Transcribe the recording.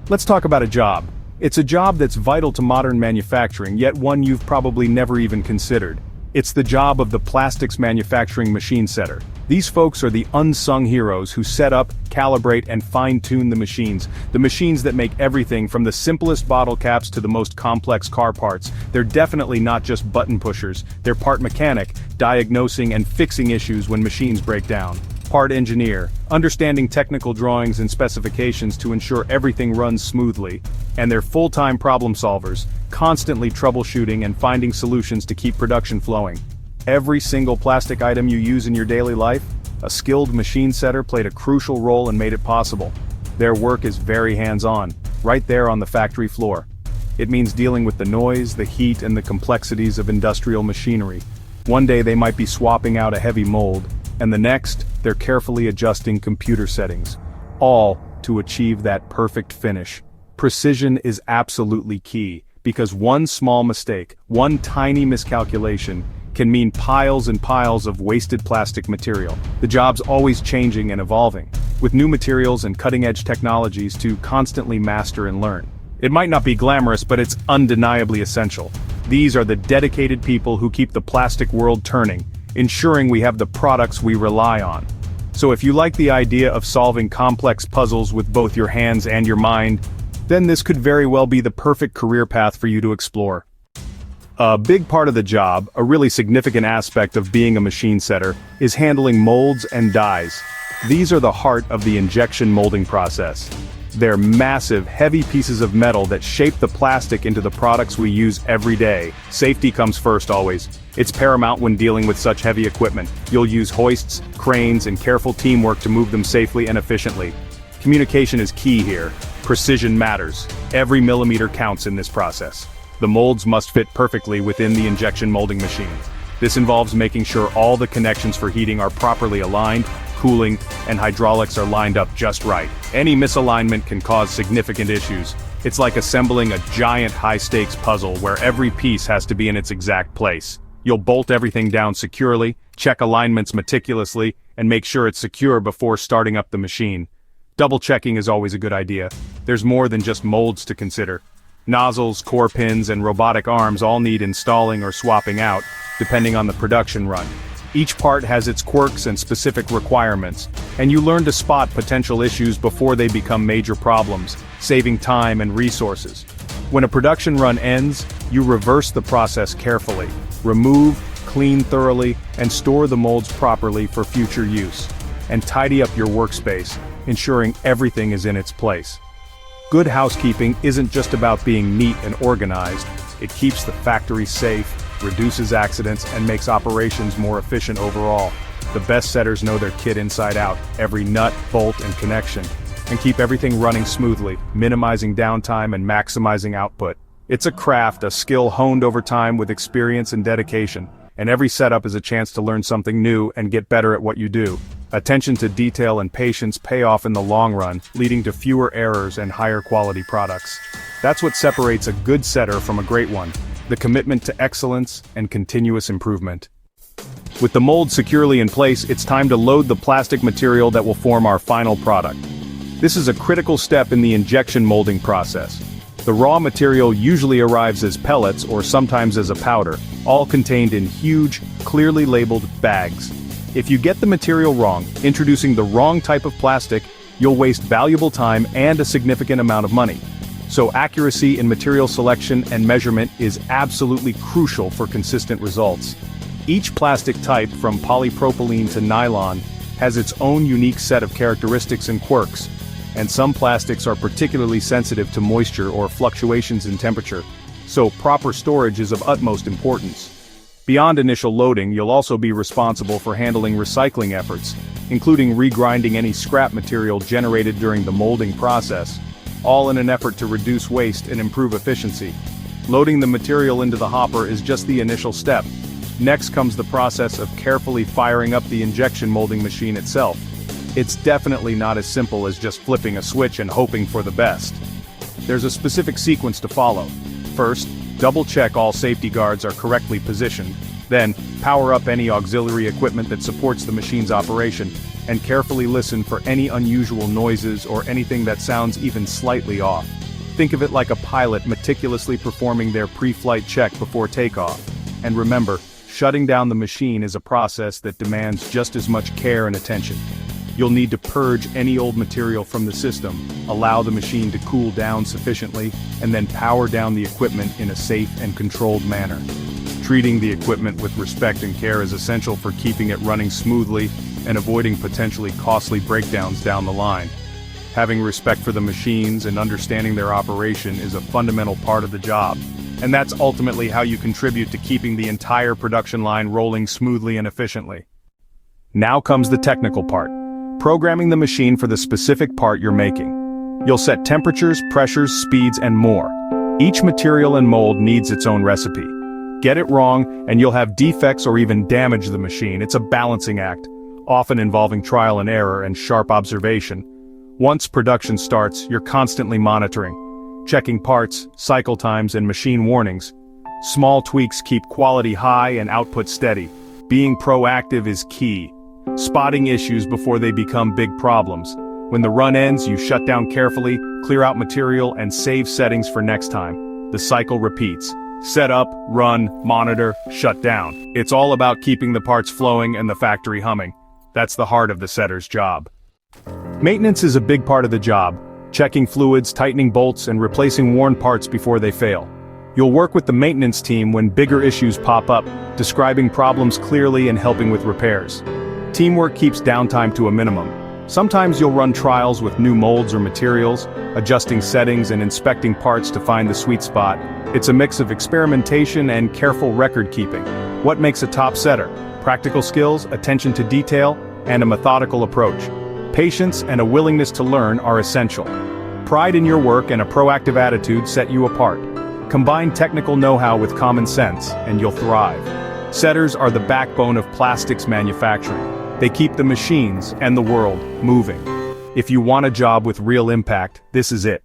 Let's talk about a job. It's a job that's vital to modern manufacturing, yet one you've probably never even considered. It's the job of the plastics manufacturing machine setter. These folks are the unsung heroes who set up, calibrate, and fine-tune the machines that make everything from the simplest bottle caps to the most complex car parts. They're definitely not just button pushers, they're part mechanic, diagnosing and fixing issues when machines break down. Part engineer, understanding technical drawings and specifications to ensure everything runs smoothly, and they're full-time problem solvers, constantly troubleshooting and finding solutions to keep production flowing. Every single plastic item you use in your daily life, a skilled machine setter played a crucial role and made it possible. Their work is very hands-on, right there on the factory floor. It means dealing with the noise, the heat, and the complexities of industrial machinery. One day they might be swapping out a heavy mold, and the next, they're carefully adjusting computer settings, all to achieve that perfect finish. Precision is absolutely key, because one small mistake, one tiny miscalculation, can mean piles and piles of wasted plastic material. The job's always changing and evolving, with new materials and cutting-edge technologies to constantly master and learn. It might not be glamorous, but it's undeniably essential. These are the dedicated people who keep the plastic world turning, ensuring we have the products we rely on. So if you like the idea of solving complex puzzles with both your hands and your mind, then this could very well be the perfect career path for you to explore. A big part of the job, a really significant aspect of being a machine setter, is handling molds and dies. These are the heart of the injection molding process. They're massive, heavy pieces of metal that shape the plastic into the products we use every day. Safety comes first always. It's paramount when dealing with such heavy equipment. You'll use hoists, cranes, and careful teamwork to move them safely and efficiently. Communication is key here. Precision matters. Every millimeter counts in this process. The molds must fit perfectly within the injection molding machine. This involves making sure all the connections for heating are properly aligned, cooling, and hydraulics are lined up just right. Any misalignment can cause significant issues. It's like assembling a giant high-stakes puzzle where every piece has to be in its exact place. You'll bolt everything down securely, check alignments meticulously, and make sure it's secure before starting up the machine. Double-checking is always a good idea. There's more than just molds to consider. Nozzles, core pins, and robotic arms all need installing or swapping out, depending on the production run. Each part has its quirks and specific requirements, and you learn to spot potential issues before they become major problems, saving time and resources. When a production run ends, you reverse the process carefully, remove, clean thoroughly, and store the molds properly for future use, and tidy up your workspace, ensuring everything is in its place. Good housekeeping isn't just about being neat and organized. It keeps the factory safe, reduces accidents, and makes operations more efficient overall. The best setters know their kit inside out, every nut, bolt, and connection, and keep everything running smoothly, minimizing downtime and maximizing output. It's a craft, a skill honed over time with experience and dedication, and every setup is a chance to learn something new and get better at what you do. Attention to detail and patience pay off in the long run, leading to fewer errors and higher quality products. That's what separates a good setter from a great one, the commitment to excellence and continuous improvement. With the mold securely in place, it's time to load the plastic material that will form our final product. This is a critical step in the injection molding process. The raw material usually arrives as pellets or sometimes as a powder, all contained in huge, clearly labeled bags. If you get the material wrong, introducing the wrong type of plastic, you'll waste valuable time and a significant amount of money. So accuracy in material selection and measurement is absolutely crucial for consistent results. Each plastic type, from polypropylene to nylon, has its own unique set of characteristics and quirks, and some plastics are particularly sensitive to moisture or fluctuations in temperature, so proper storage is of utmost importance. Beyond initial loading, you'll also be responsible for handling recycling efforts, including regrinding any scrap material generated during the molding process, all in an effort to reduce waste and improve efficiency. Loading the material into the hopper is just the initial step. Next comes the process of carefully firing up the injection molding machine itself. It's definitely not as simple as just flipping a switch and hoping for the best. There's a specific sequence to follow. First, double-check all safety guards are correctly positioned. Then, power up any auxiliary equipment that supports the machine's operation. and carefully listen for any unusual noises or anything that sounds even slightly off. Think of it like a pilot meticulously performing their pre-flight check before takeoff. And remember, shutting down the machine is a process that demands just as much care and attention. You'll need to purge any old material from the system, allow the machine to cool down sufficiently, and then power down the equipment in a safe and controlled manner. Treating the equipment with respect and care is essential for keeping it running smoothly and avoiding potentially costly breakdowns down the line. Having respect for the machines and understanding their operation is a fundamental part of the job, and that's ultimately how you contribute to keeping the entire production line rolling smoothly and efficiently. Now comes the technical part. Programming the machine for the specific part you're making. You'll set temperatures, pressures, speeds, and more. Each material and mold needs its own recipe. Get it wrong, and you'll have defects or even damage the machine. It's a balancing act, often involving trial and error and sharp observation. Once production starts, you're constantly monitoring, checking parts, cycle times, and machine warnings. Small tweaks keep quality high and output steady. Being proactive is key. Spotting issues before they become big problems. When the run ends, you shut down carefully, clear out material, and save settings for next time. The cycle repeats. Set up, run, monitor, shut down. It's all about keeping the parts flowing and the factory humming. That's the heart of the setter's job. Maintenance is a big part of the job, checking fluids, tightening bolts, and replacing worn parts before they fail. You'll work with the maintenance team when bigger issues pop up, describing problems clearly and helping with repairs. Teamwork keeps downtime to a minimum. Sometimes you'll run trials with new molds or materials, adjusting settings and inspecting parts to find the sweet spot. It's a mix of experimentation and careful record keeping. What makes a top setter? Practical skills, attention to detail, and a methodical approach. Patience and a willingness to learn are essential. Pride in your work and a proactive attitude set you apart. Combine technical know-how with common sense, and you'll thrive. Setters are the backbone of plastics manufacturing. They keep the machines and the world moving. If you want a job with real impact, this is it.